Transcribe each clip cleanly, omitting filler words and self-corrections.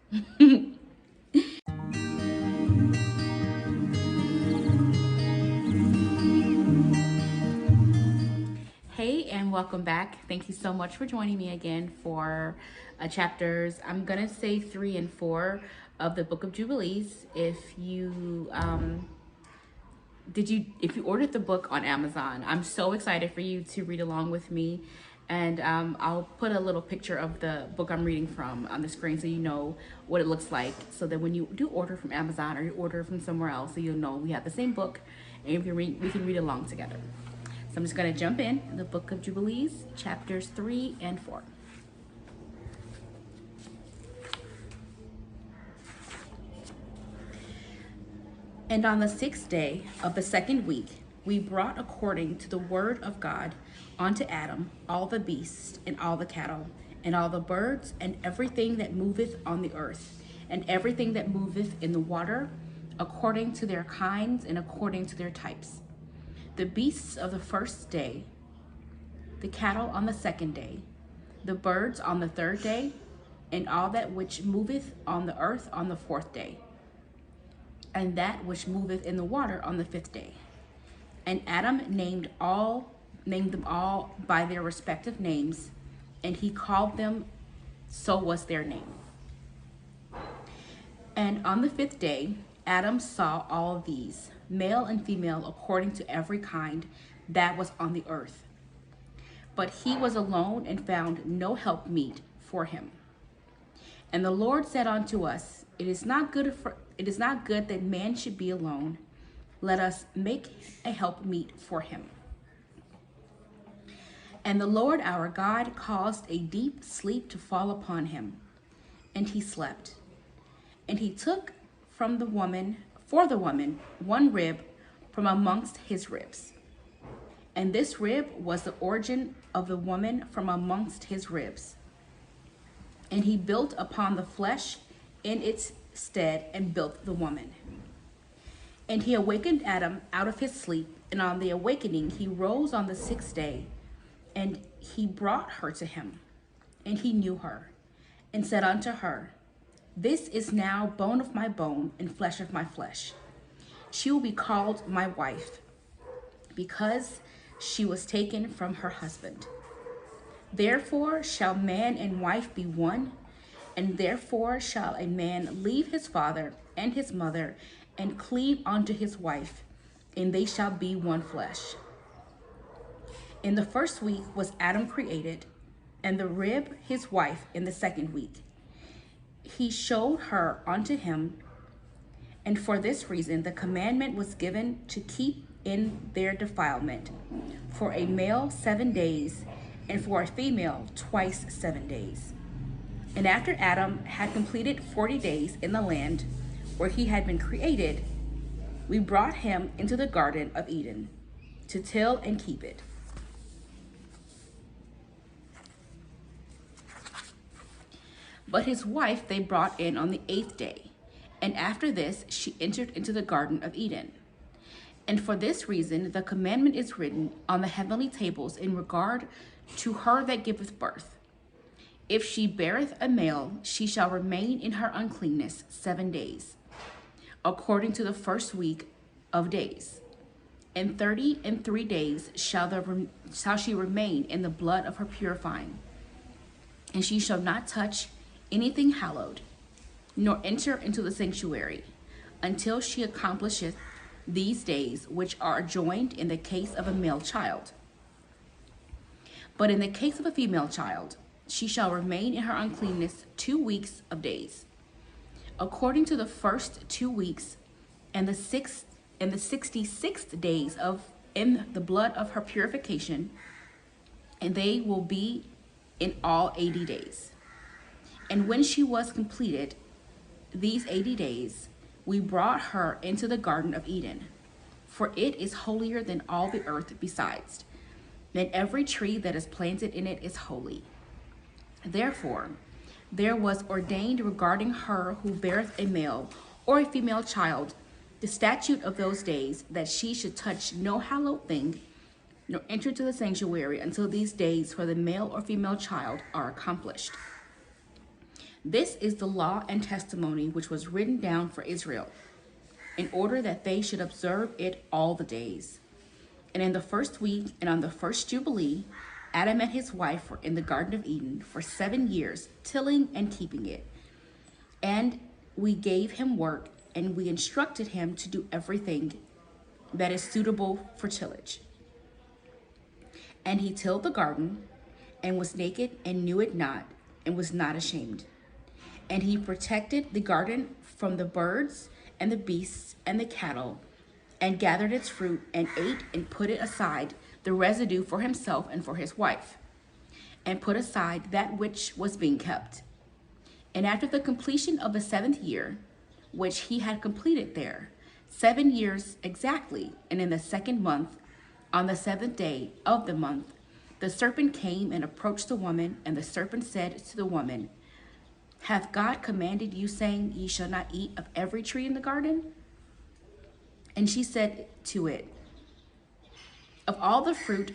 Hey, and welcome back. Thank you so much for joining me again for chapters. I'm gonna say 3 and 4 of the Book of Jubilees. If you ordered the book on Amazon, I'm so excited for you to read along with me. And I'll put a little picture of the book I'm reading from on the screen so you know what it looks like. So that when you do order from Amazon or you order from somewhere else, so you'll know we have the same book and we can read along together. So I'm just going to jump in the Book of Jubilees, chapters 3 and 4. And on the 6th day of the 2nd week, we brought according to the word of God unto Adam all the beasts and all the cattle and all the birds and everything that moveth on the earth and everything that moveth in the water, according to their kinds and according to their types. The beasts of the 1st day, the cattle on the 2nd day, the birds on the 3rd day, and all that which moveth on the earth on the 4th day, and that which moveth in the water on the 5th day. And Adam named them all by their respective names, and he called them, so was their name. And on the 5th day, Adam saw all these, male and female, according to every kind that was on the earth. But he was alone and found no helpmeet for him. And the Lord said unto us, It is not good that man should be alone. Let us make a helpmeet for him. And the Lord our God caused a deep sleep to fall upon him, and he slept. And he took for the woman one rib from amongst his ribs. And this rib was the origin of the woman from amongst his ribs. And he built upon the flesh in its stead and built the woman. And he awakened Adam out of his sleep, and on the awakening he rose on the 6th day, and he brought her to him. And he knew her, and said unto her, This is now bone of my bone and flesh of my flesh. She will be called my wife, because she was taken from her husband. Therefore shall man and wife be one, and therefore shall a man leave his father and his mother, and cleave unto his wife, and they shall be one flesh. In the 1st week was Adam created, and the rib his wife in the 2nd week. He showed her unto him, and for this reason the commandment was given to keep in their defilement, for a male 7 days, and for a female twice 7 days. And after Adam had completed 40 days in the land where he had been created, we brought him into the Garden of Eden to till and keep it. But his wife they brought in on the 8th day, and after this she entered into the Garden of Eden. And for this reason the commandment is written on the heavenly tables in regard to her that giveth birth. If she beareth a male, she shall remain in her uncleanness 7 days, according to the 1st week of days. And 33 days shall she remain in the blood of her purifying. And she shall not touch anything hallowed, nor enter into the sanctuary, until she accomplisheth these days which are adjoined in the case of a male child. But in the case of a female child, she shall remain in her uncleanness 2 weeks of days, according to the first 2 weeks, and the 66th days in the blood of her purification, and they will be in all 80 days. And when she was completed these 80 days, we brought her into the Garden of Eden, for it is holier than all the earth besides, and every tree that is planted in it is holy. Therefore, there was ordained regarding her who beareth a male or a female child the statute of those days, that she should touch no hallowed thing, nor enter to the sanctuary until these days for the male or female child are accomplished. This is the law and testimony which was written down for Israel, in order that they should observe it all the days. And in the first week and on the first Jubilee, Adam and his wife were in the Garden of Eden for 7 years, tilling and keeping it. And we gave him work, and we instructed him to do everything that is suitable for tillage. And he tilled the garden, and was naked, and knew it not, and was not ashamed. And he protected the garden from the birds and the beasts and the cattle, and gathered its fruit, and ate, and put it aside, the residue for himself and for his wife, and put aside that which was being kept. And after the completion of the 7th year, which he had completed there, 7 years exactly, and in the 2nd month, on the 7th day of the month, the serpent came and approached the woman, and the serpent said to the woman, Hath God commanded you, saying, Ye shall not eat of every tree in the garden? And she said to it, Of all the fruit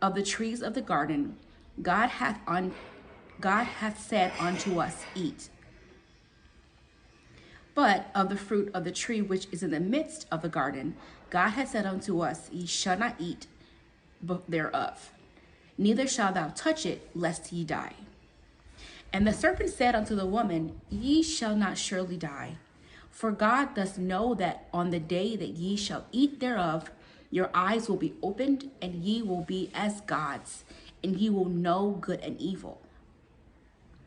of the trees of the garden, God hath said unto us, Eat. But of the fruit of the tree which is in the midst of the garden, God hath said unto us, Ye shall not eat thereof, neither shalt thou touch it, lest ye die. And the serpent said unto the woman, Ye shall not surely die. For God doth know that on the day that ye shall eat thereof, your eyes will be opened, and ye will be as gods, and ye will know good and evil.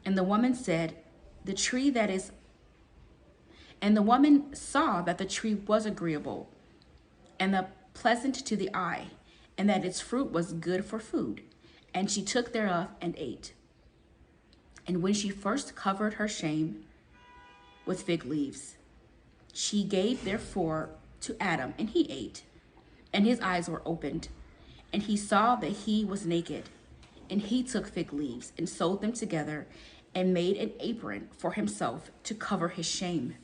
And the woman said, And the woman saw that the tree was agreeable, and pleasant to the eye, and that its fruit was good for food. And she took thereof and ate. And when she first covered her shame with fig leaves, she gave therefore to Adam, and he ate. And his eyes were opened, and he saw that he was naked. And he took fig leaves and sewed them together, and made an apron for himself to cover his shame.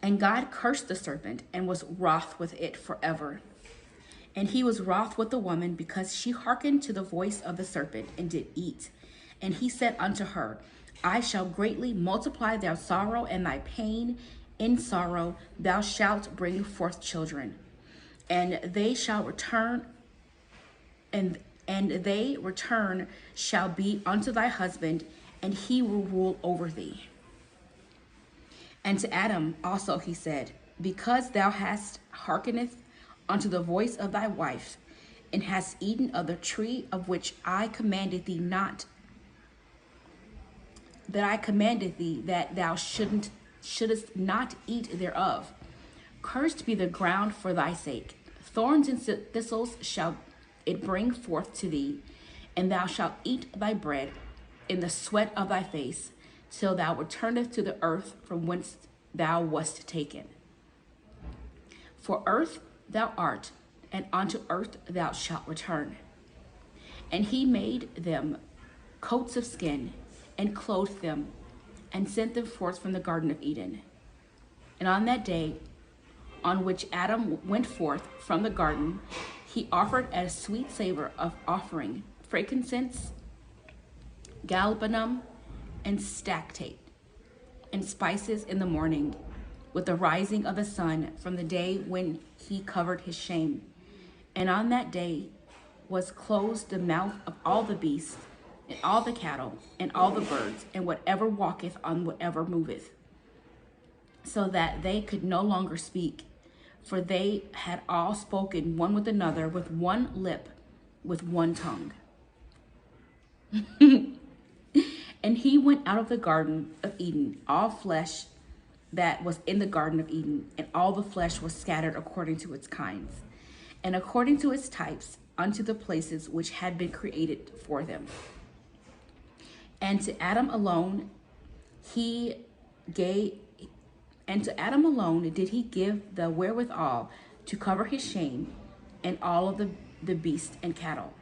And God cursed the serpent, and was wroth with it forever. And he was wroth with the woman, because she hearkened to the voice of the serpent, and did eat. And he said unto her, I shall greatly multiply thy sorrow and thy pain. In sorrow thou shalt bring forth children, and they shall return, and they return shall be unto thy husband, and he will rule over thee. And to Adam also he said, Because thou hast hearkeneth unto the voice of thy wife, and hast eaten of the tree of which I commanded thee that thou shouldest not eat thereof. Cursed be the ground for thy sake. Thorns and thistles shall it bring forth to thee, and thou shalt eat thy bread in the sweat of thy face, till thou returnest to the earth from whence thou wast taken. For earth thou art, and unto earth thou shalt return. And he made them coats of skin, and clothed them, and sent them forth from the Garden of Eden. And on that day on which Adam went forth from the garden, he offered as sweet savor of offering frankincense, galbanum, and stactate, and spices in the morning, with the rising of the sun from the day when he covered his shame. And on that day was closed the mouth of all the beasts, and all the cattle, and all the birds, and whatever walketh on whatever moveth, so that they could no longer speak, for they had all spoken one with another with one lip, with one tongue. And he went out of the Garden of Eden, all flesh that was in the Garden of Eden, and all the flesh was scattered according to its kinds, and according to its types, unto the places which had been created for them. And to Adam alone did he give the wherewithal to cover his shame, and all of the beasts and cattle.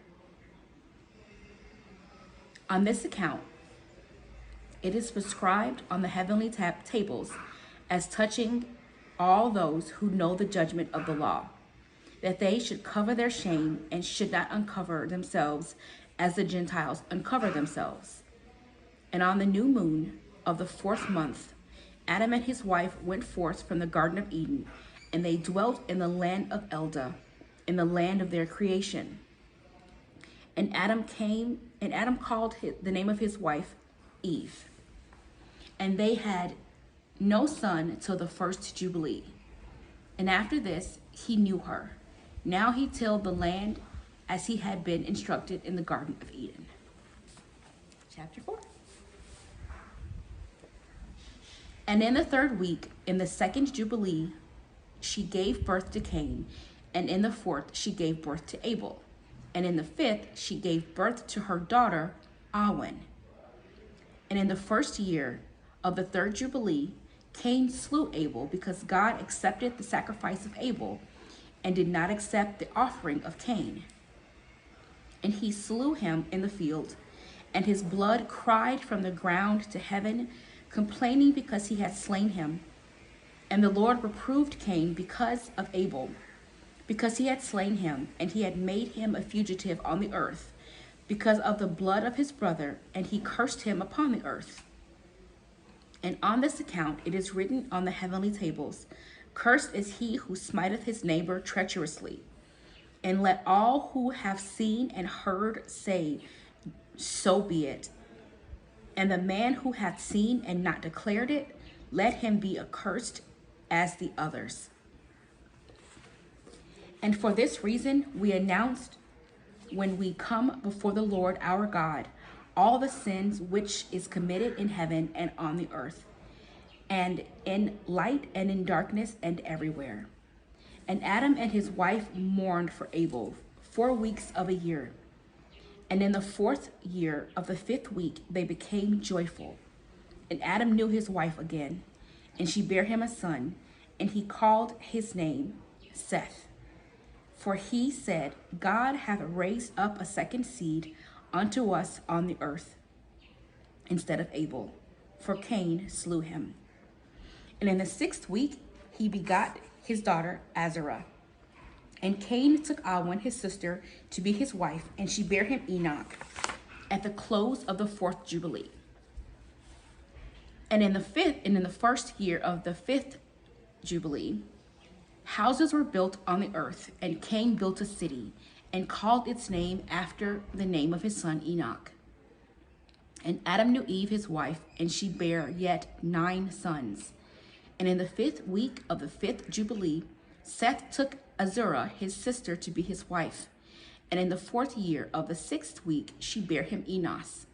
On this account, it is prescribed on the heavenly tables as touching all those who know the judgment of the law, that they should cover their shame, and should not uncover themselves as the Gentiles uncover themselves, And on the new moon of the 4th month, Adam and his wife went forth from the Garden of Eden, and they dwelt in the land of Eldah, in the land of their creation. And Adam called the name of his wife Eve. And they had no son till the first Jubilee. And after this, he knew her. Now he tilled the land as he had been instructed in the Garden of Eden. Chapter 4. And in the 3rd week, in the 2nd Jubilee, she gave birth to Cain. And in the 4th, she gave birth to Abel. And in the 5th, she gave birth to her daughter, Awen. And in the 1st year of the 3rd Jubilee, Cain slew Abel, because God accepted the sacrifice of Abel and did not accept the offering of Cain. And he slew him in the field, and his blood cried from the ground to heaven, complaining because he had slain him. And the Lord reproved Cain because of Abel, because he had slain him, and he had made him a fugitive on the earth, because of the blood of his brother, and he cursed him upon the earth. And on this account it is written on the heavenly tables, Cursed is he who smiteth his neighbor treacherously. And let all who have seen and heard say, So be it. And the man who hath seen and not declared it, let him be accursed as the others. And for this reason we announced, when we come before the Lord our God, all the sins which is committed in heaven and on the earth, and in light and in darkness and everywhere. And Adam and his wife mourned for Abel 4 weeks of a year. And in the 4th year of the 5th week, they became joyful. And Adam knew his wife again, and she bare him a son, and he called his name Seth. For he said, God hath raised up a second seed unto us on the earth, instead of Abel, for Cain slew him. And in the 6th week, he begot his daughter Azarah. And Cain took Awen his sister to be his wife, and she bare him Enoch at the close of the 4th Jubilee. And in the 1st year of the 5th Jubilee, houses were built on the earth, and Cain built a city, and called its name after the name of his son Enoch. And Adam knew Eve his wife, and she bare yet 9 sons. And in the 5th week of the 5th Jubilee, Seth took Azarah his sister to be his wife. And in the 4th year of the 6th week, she bare him Enos.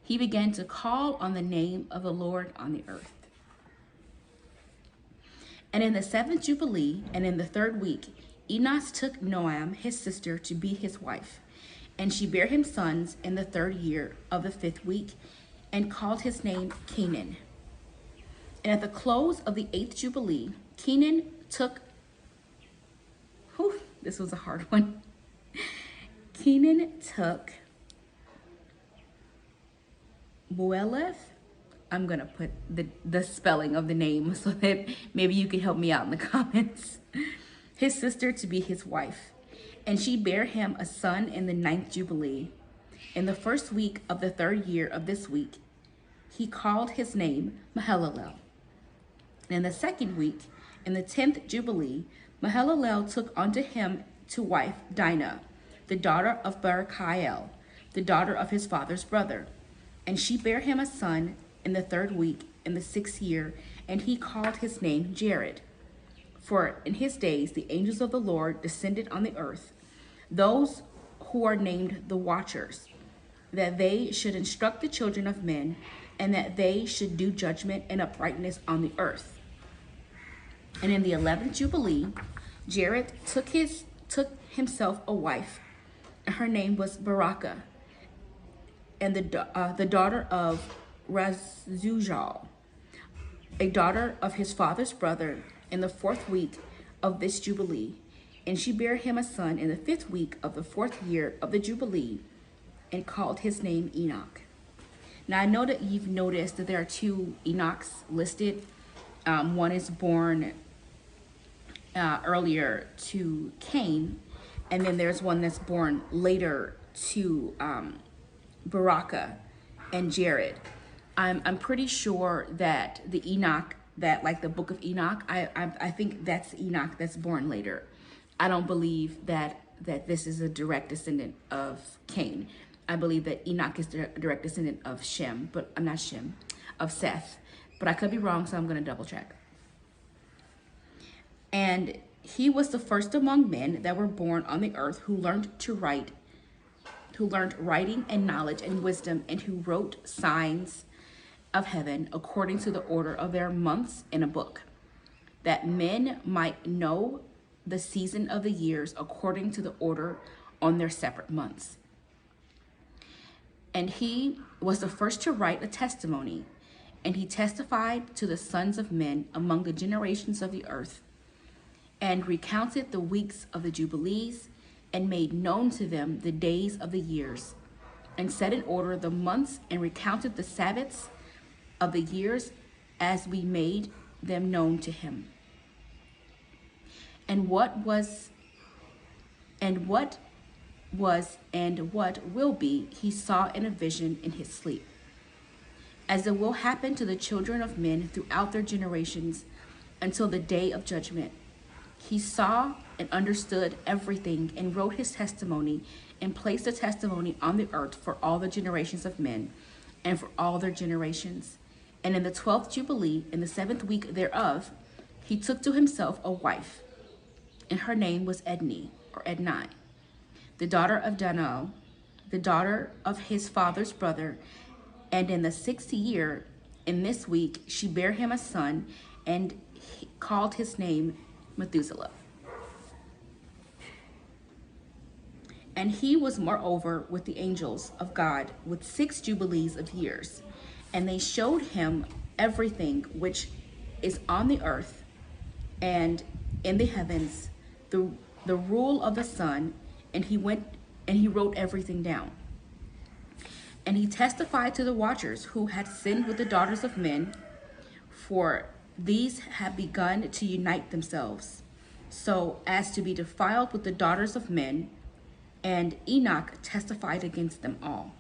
He began to call on the name of the Lord on the earth. And in the 7th Jubilee, and in the 3rd week, Enos took Noam his sister to be his wife. And she bare him sons in the 3rd year of the 5th week, and called his name Canaan. And at the close of the 8th Jubilee, Canaan took, this was a hard one. Canaan took Boeleth. I'm going to put the spelling of the name so that maybe you can help me out in the comments. His sister to be his wife. And she bare him a son in the 9th Jubilee. In the 1st week of the 3rd year of this week, he called his name Mahalalel. And in the 2nd week, in the 10th Jubilee, Mahalalel took unto him to wife Dinah, the daughter of Barachiel, the daughter of his father's brother. And she bare him a son in the 3rd week, in the 6th year, and he called his name Jared. For in his days the angels of the Lord descended on the earth, those who are named the Watchers, that they should instruct the children of men, and that they should do judgment and uprightness on the earth. And in the 11th Jubilee, Jared took himself a wife, and her name was Barakah, and the daughter of Razujal, a daughter of his father's brother, in the 4th week of this Jubilee. And she bare him a son in the 5th week of the 4th year of the Jubilee, and called his name Enoch. Now I know that you've noticed that there are 2 Enochs listed. One is born earlier to Cain, and then there's one that's born later to Barakah and Jared. I'm pretty sure that the Enoch, that like the book of Enoch, I think that's Enoch that's born later. I don't believe that this is a direct descendant of Cain. I believe that Enoch is a direct descendant of Shem, but I'm not Shem, of Seth. But I could be wrong, so I'm going to double check. And he was the first among men that were born on the earth who learned to write, who learned writing and knowledge and wisdom, and who wrote signs of heaven according to the order of their months in a book, that men might know the season of the years according to the order on their separate months. And he was the first to write a testimony, and he testified to the sons of men among the generations of the earth, and recounted the weeks of the Jubilees, and made known to them the days of the years, and set in order the months, and recounted the Sabbaths of the years as we made them known to him. And what will be, he saw in a vision in his sleep, as it will happen to the children of men throughout their generations until the day of judgment. He saw and understood everything, and wrote his testimony, and placed the testimony on the earth for all the generations of men, and for all their generations. And in the 12th Jubilee, in the 7th week thereof, he took to himself a wife, and her name was Edni, or Edni, the daughter of Daniel, the daughter of his father's brother. And in the 6th year, in this week, she bare him a son, and he called his name Methuselah. And he was moreover with the angels of God with 6 jubilees of years. And they showed him everything which is on the earth and in the heavens, the rule of the sun, and he went and he wrote everything down. And he testified to the watchers who had sinned with the daughters of men, for these had begun to unite themselves, so as to be defiled with the daughters of men, and Enoch testified against them all.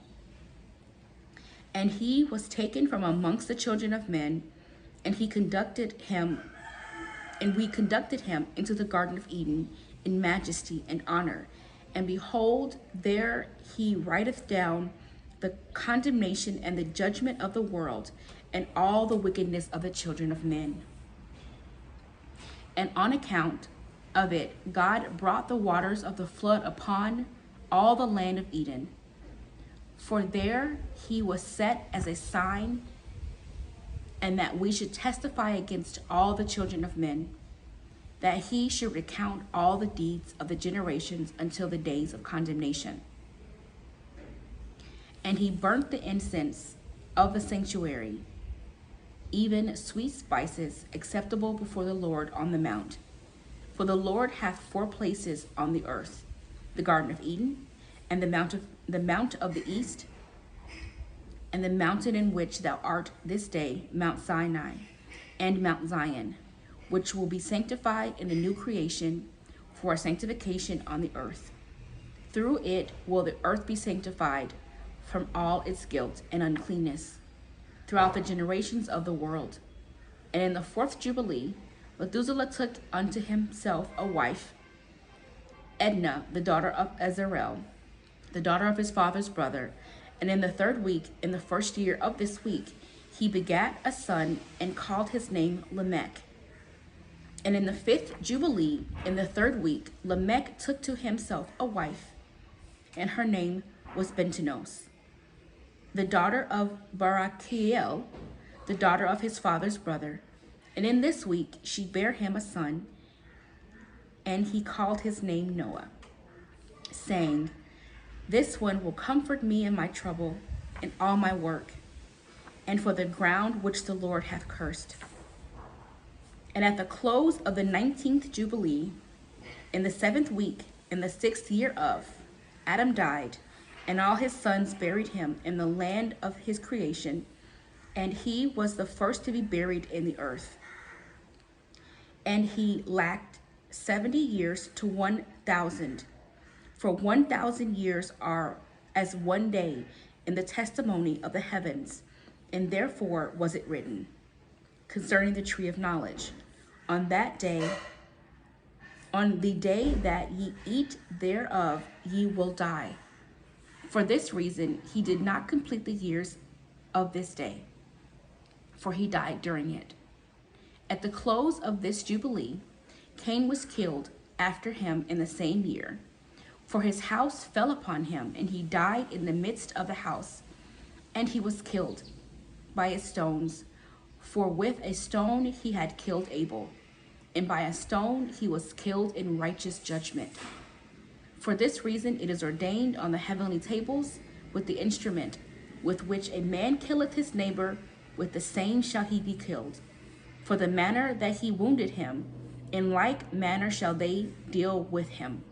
And he was taken from amongst the children of men, and we conducted him into the Garden of Eden in majesty and honor. And behold, there he writeth down the condemnation and the judgment of the world, and all the wickedness of the children of men. And on account of it, God brought the waters of the flood upon all the land of Eden. For there he was set as a sign, and that we should testify against all the children of men, that he should recount all the deeds of the generations until the days of condemnation. And he burnt the incense of the sanctuary, even sweet spices acceptable before the Lord on the mount. For the Lord hath 4 places on the earth, the Garden of Eden, and the mount of the east, and the mountain in which thou art this day, Mount Sinai, and Mount Zion, which will be sanctified in the new creation for a sanctification on the earth. Through it will the earth be sanctified from all its guilt and uncleanness throughout the generations of the world. And in the 4th Jubilee, Methuselah took unto himself a wife, Edna, the daughter of Azarel, the daughter of his father's brother. And in the 3rd week, in the 1st year of this week, he begat a son, and called his name Lamech. And in the 5th Jubilee, in the 3rd week, Lamech took to himself a wife, and her name was Bentenos, the daughter of Barachiel, the daughter of his father's brother. And in this week she bare him a son, and he called his name Noah, saying, This one will comfort me in my trouble, in all my work, and for the ground which the Lord hath cursed. And at the close of the 19th Jubilee, in the 7th week, in the 6th year of, Adam died, and all his sons buried him in the land of his creation, and he was the first to be buried in the earth. And he lacked 70 years to 1,000, for 1,000 years are as one day in the testimony of the heavens, And therefore was it written concerning the tree of knowledge, on that day, on the day that ye eat thereof, ye will die. For this reason he did not complete the years of this day, for he died during it. At the close of this Jubilee, Cain was killed after him in the same year. For his house fell upon him, and he died in the midst of the house, and he was killed by its stones. For with a stone he had killed Abel, and by a stone he was killed in righteous judgment. For this reason it is ordained on the heavenly tables with the instrument with which a man killeth his neighbor, with the same shall he be killed. For the manner that he wounded him, in like manner shall they deal with him.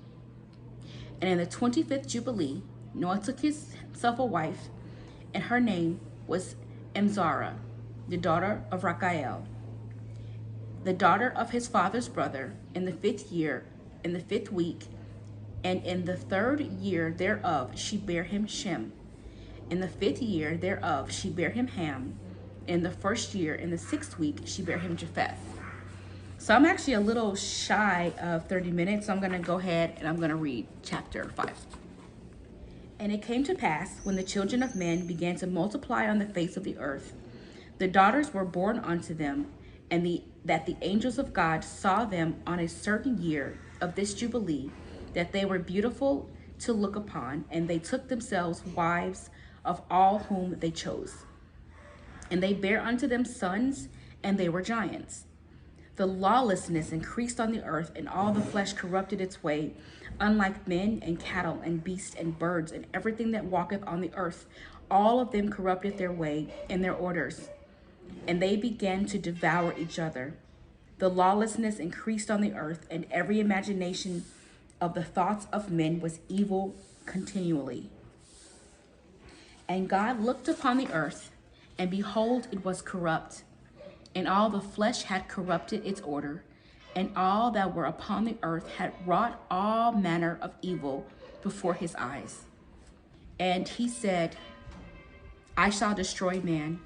And in the 25th Jubilee, Noah took himself a wife, and her name was Emzara, the daughter of Rachael, the daughter of his father's brother, in the 5th year, in the 5th week, and in the 3rd year thereof she bare him Shem. In the 5th year thereof she bare him Ham. In the 1st year, in the 6th week, she bare him Japheth. So I'm actually a little shy of 30 minutes, so I'm going to go ahead and I'm going to read chapter 5. And it came to pass, when the children of men began to multiply on the face of the earth, the daughters were born unto them, and that the angels of God saw them on a certain year of this Jubilee, that they were beautiful to look upon, and they took themselves wives of all whom they chose. And they bare unto them sons, and they were giants. The lawlessness increased on the earth, and all the flesh corrupted its way, unlike men and cattle and beasts and birds and everything that walketh on the earth. All of them corrupted their way and their orders, and they began to devour each other. The lawlessness increased on the earth, and every imagination of the thoughts of men was evil continually. And God looked upon the earth, and behold, it was corrupt, and all the flesh had corrupted its order, and all that were upon the earth had wrought all manner of evil before his eyes. And he said, I shall destroy man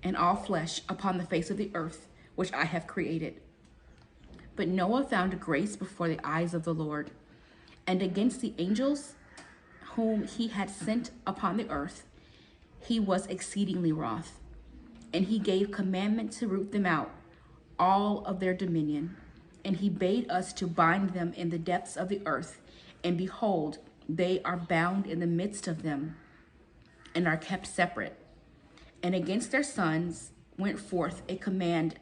and all flesh upon the face of the earth, which I have created. But Noah found grace before the eyes of the Lord. And against the angels whom he had sent upon the earth, he was exceedingly wroth. And he gave commandment to root them out, all of their dominion. And he bade us to bind them in the depths of the earth. And behold, they are bound in the midst of them, and are kept separate. And against their sons went forth a command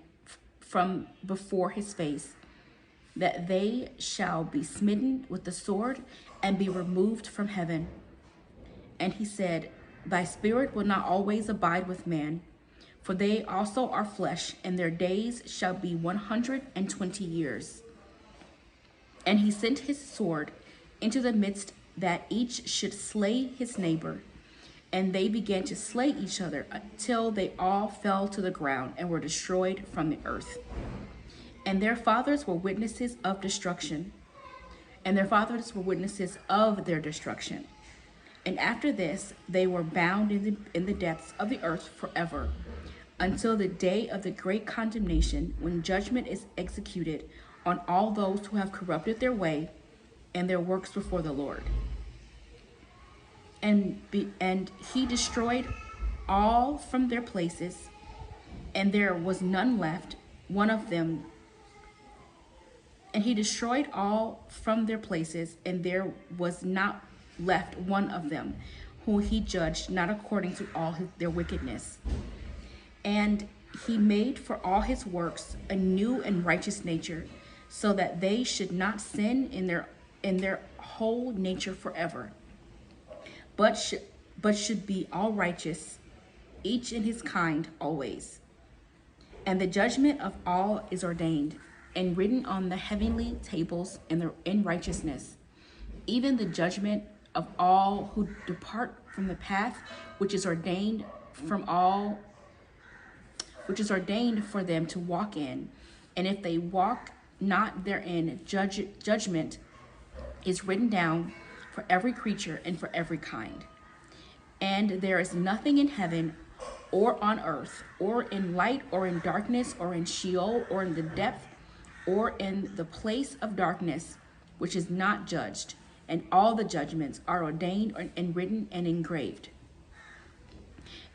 from before his face, that they shall be smitten with the sword and be removed from heaven. And he said, Thy spirit will not always abide with man, for they also are flesh, and their days shall be 120 years. And he sent his sword into the midst, that each should slay his neighbor. And they began to slay each other until they all fell to the ground and were destroyed from the earth. And their fathers were witnesses of destruction, and their fathers were witnesses of their destruction. And after this, they were bound in the depths of the earth forever, until the day of the great condemnation, when judgment is executed on all those who have corrupted their way and their works before the Lord. And he destroyed all from their places, and there was none left, one of them. And he destroyed all from their places, and there was not left one of them, whom he judged not according to all their wickedness. And he made for all his works a new and righteous nature, so that they should not sin in their whole nature forever, but should be all righteous, each in his kind always. And the judgment of all is ordained and written on the heavenly tables in righteousness, even the judgment of all who depart from the path which is ordained for them to walk in. And if they walk not therein, judgment is written down for every creature and for every kind. And there is nothing in heaven or on earth, or in light, or in darkness, or in Sheol, or in the depth, or in the place of darkness, which is not judged. And all the judgments are ordained and written and engraved.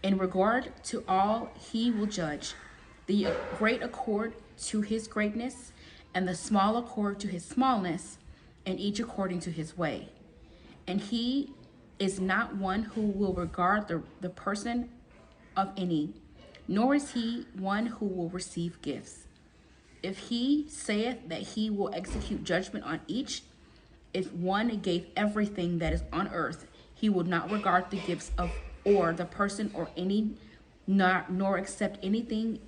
In regard to all he will judge, the great accord to his greatness, and the small accord to his smallness, and each according to his way. And he is not one who will regard the person of any, nor is he one who will receive gifts. If he saith that he will execute judgment on each, if one gave everything that is on earth, he would not regard the gifts of or the person or any, nor accept anything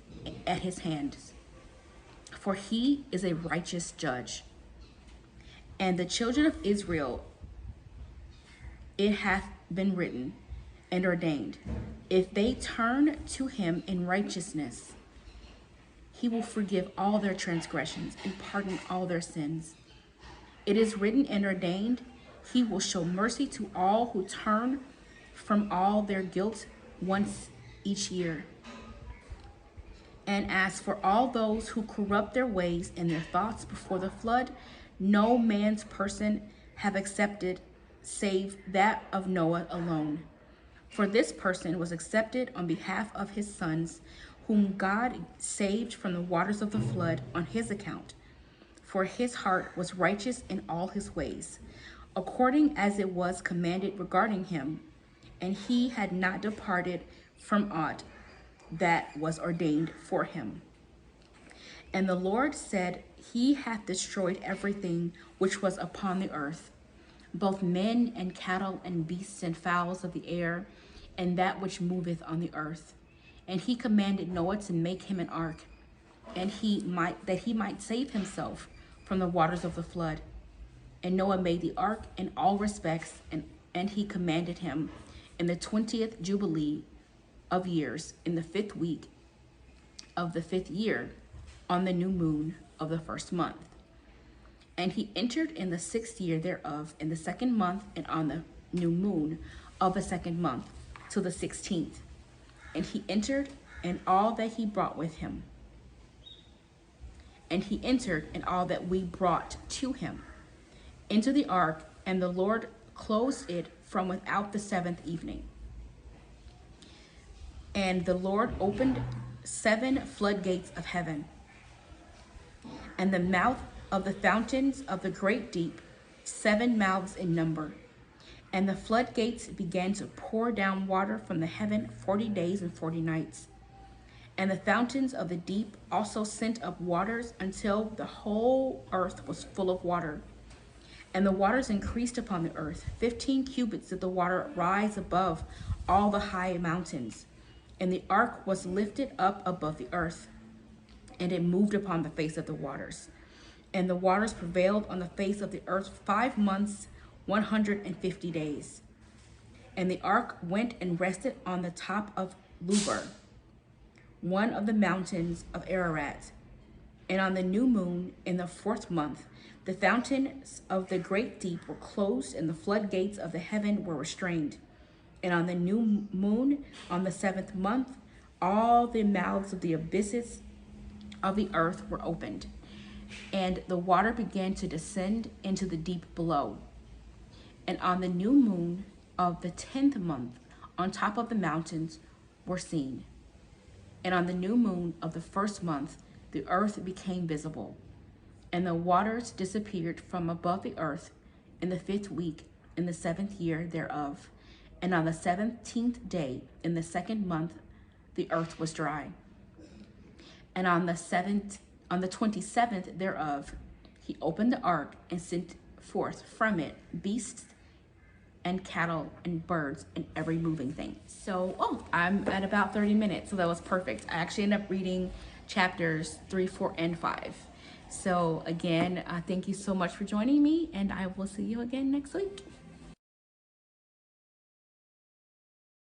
at his hands. For he is a righteous judge. And the children of Israel, it hath been written and ordained, if they turn to him in righteousness, he will forgive all their transgressions and pardon all their sins. It is written and ordained, he will show mercy to all who turn from all their guilt once each year. And as for all those who corrupt their ways and their thoughts before the flood, no man's person have accepted save that of Noah alone. For this person was accepted on behalf of his sons, whom God saved from the waters of the flood on his account. For his heart was righteous in all his ways, according as it was commanded regarding him, and he had not departed from aught that was ordained for him. And the Lord said, he hath destroyed everything which was upon the earth, both men and cattle and beasts and fowls of the air, and that which moveth on the earth. And he commanded Noah to make him an ark, and that he might save himself from the waters of the flood. And Noah made the ark in all respects, and he commanded him in the 20th Jubilee of years, in the 5th week of the 5th year, on the new moon of the 1st month. And he entered in the 6th year thereof, in the 2nd month, and on the new moon of the 2nd month, till the 16th. And he entered, and all that he brought with him. And he entered, and all that we brought to him, into the ark, and the Lord closed it from without the 7th evening. And the Lord opened 7 floodgates of heaven, and the mouth of the fountains of the great deep, 7 mouths in number. And the floodgates began to pour down water from the heaven 40 days and 40 nights. And the fountains of the deep also sent up waters until the whole earth was full of water. And the waters increased upon the earth. 15 cubits did the water rise above all the high mountains. And the ark was lifted up above the earth, and it moved upon the face of the waters. And the waters prevailed on the face of the earth 5 months, 150 days. And the ark went and rested on the top of Lubar, one of the mountains of Ararat. And on the new moon, in the 4th month, the fountains of the great deep were closed, and the floodgates of the heaven were restrained. And on the new moon, on the 7th month, all the mouths of the abysses of the earth were opened, and the water began to descend into the deep below. And on the new moon of the 10th month, on top of the mountains were seen. And on the new moon of the 1st month, the earth became visible, and the waters disappeared from above the earth in the 5th week, in the 7th year thereof. And on the 17th day, in the 2nd month, the earth was dry. And on the 27th thereof, he opened the ark and sent forth from it beasts and cattle and birds and every moving thing. So, I'm at about 30 minutes, so that was perfect. I actually ended up reading chapters 3, 4, and 5. So again, thank you so much for joining me, and I will see you again next week.